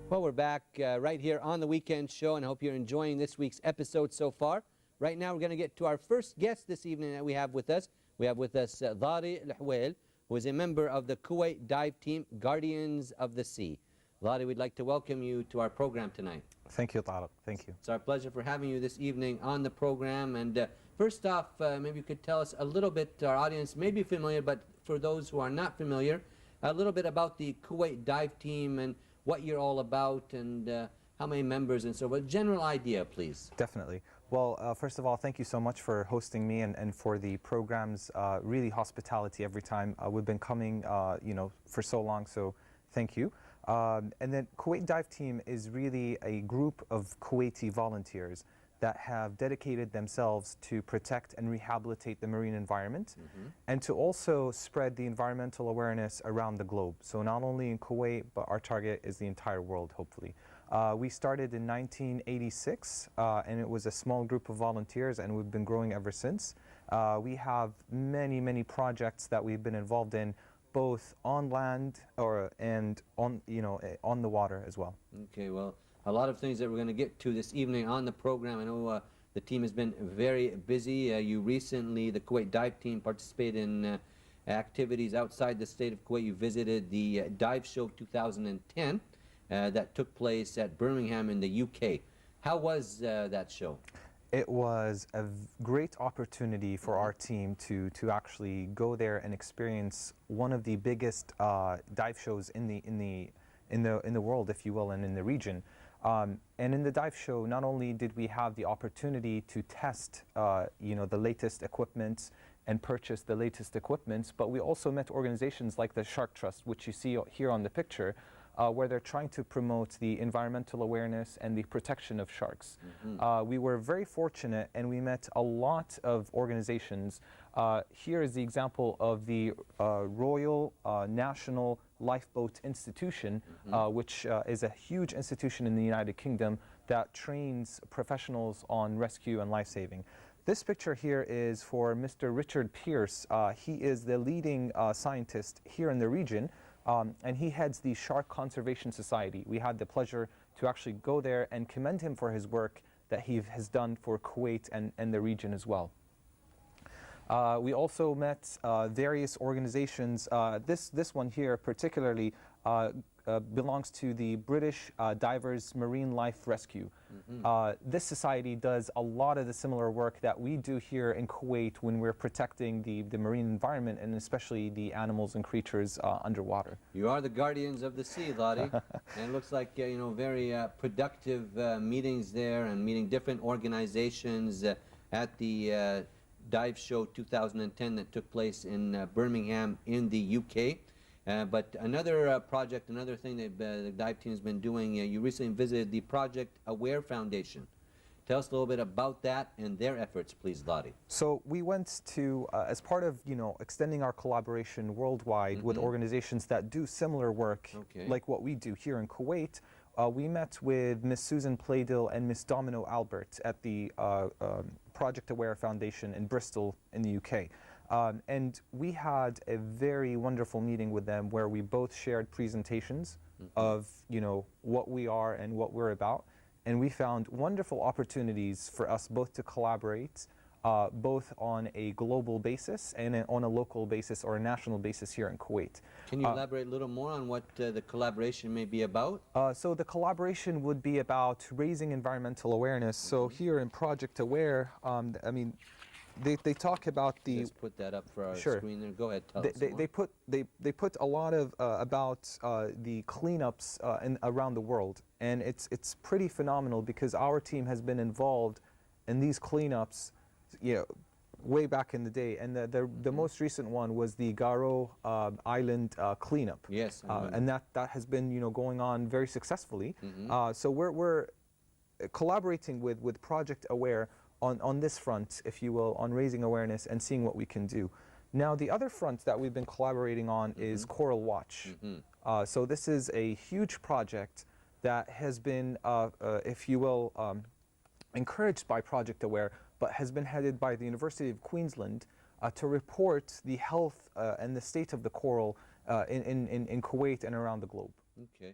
Well, we're back right here on the Weekend Show, and I hope you're enjoying this week's episode so far. Right now, we're going to get to our first guest this evening that we have with us. We have with us Dari AlHuwail, who is a member of the Kuwait dive team, Guardians of the Sea. Dari, we'd like to welcome you to our program tonight. Thank you, Tariq. Thank you. It's our pleasure for having you this evening on the program. And first off, maybe you could tell us a little bit, our audience may be familiar, but for those who are not familiar, a little bit about the Kuwait dive team and what you're all about and how many members and so on. General idea, please. Definitely. Well, first of all, thank you so much for hosting me and for the program's really hospitality every time. We've been coming, for so long, so thank you. And then Kuwait Dive Team is really a group of Kuwaiti volunteers that have dedicated themselves to protect and rehabilitate the marine environment and to also spread the environmental awareness around the globe. So not only in Kuwait, but our target is the entire world, hopefully. We started in 1986, and it was a small group of volunteers, and we've been growing ever since. We have many, many projects that we've been involved in, both on land and on the water as well. Okay, well, a lot of things that we're going to get to this evening on the program. I know the team has been very busy. You recently, the Kuwait Dive Team, participated in activities outside the state of Kuwait. You visited the Dive Show 2010 that took place at Birmingham in the UK. How was that show? It was a great opportunity for our team to actually go there and experience one of the biggest dive shows in the world, if you will, and in the region. And in the dive show, not only did we have the opportunity to test, the latest equipment and purchase the latest equipment, but we also met organizations like the Shark Trust, which you see here on the picture, where they're trying to promote the environmental awareness and the protection of sharks. We were very fortunate, and we met a lot of organizations. Here is the example of the Royal National Lifeboat Institution, which is a huge institution in the United Kingdom that trains professionals on rescue and life-saving. This picture here is for Mr. Richard Pierce. He is the leading scientist here in the region, and he heads the Shark Conservation Society. We had the pleasure to actually go there and commend him for his work that he has done for Kuwait and the region as well. We also met various organizations. This one here particularly belongs to the British Divers Marine Life Rescue. This society does a lot of the similar work that we do here in Kuwait when we're protecting the marine environment and especially the animals and creatures underwater. You are the guardians of the sea, Dari, and it looks like very productive meetings there and meeting different organizations at the Dive Show 2010 that took place in Birmingham in the UK. But another project, another thing that the dive team has been doing, you recently visited the Project Aware Foundation. Tell us a little bit about that and their efforts, please, Dari. So we went to, as part of extending our collaboration worldwide with organizations that do similar work like what we do here in Kuwait, we met with Miss Susan Playdill and Miss Domino Albert at the Project Aware Foundation in Bristol in the UK. And we had a very wonderful meeting with them where we both shared presentations of what we are and what we're about, and we found wonderful opportunities for us both to collaborate both on a global basis and on a local basis or a national basis here in Kuwait. Can you elaborate a little more on what the collaboration may be about? So the collaboration would be about raising environmental awareness. So here in Project Aware, they talk about the. Just put that up for our screen there. Go ahead, tell us more. They put a lot of about the cleanups around the world, and it's pretty phenomenal because our team has been involved in these cleanups, way back in the day, and the most recent one was the Garo Island cleanup. Yes, and that has been going on very successfully. So we're collaborating with Project Aware on this front, if you will, on raising awareness and seeing what we can do. Now, the other front that we've been collaborating on is Coral Watch. So this is a huge project that has been, if you will, encouraged by Project Aware, but has been headed by the University of Queensland to report the health and the state of the coral in Kuwait and around the globe. Okay.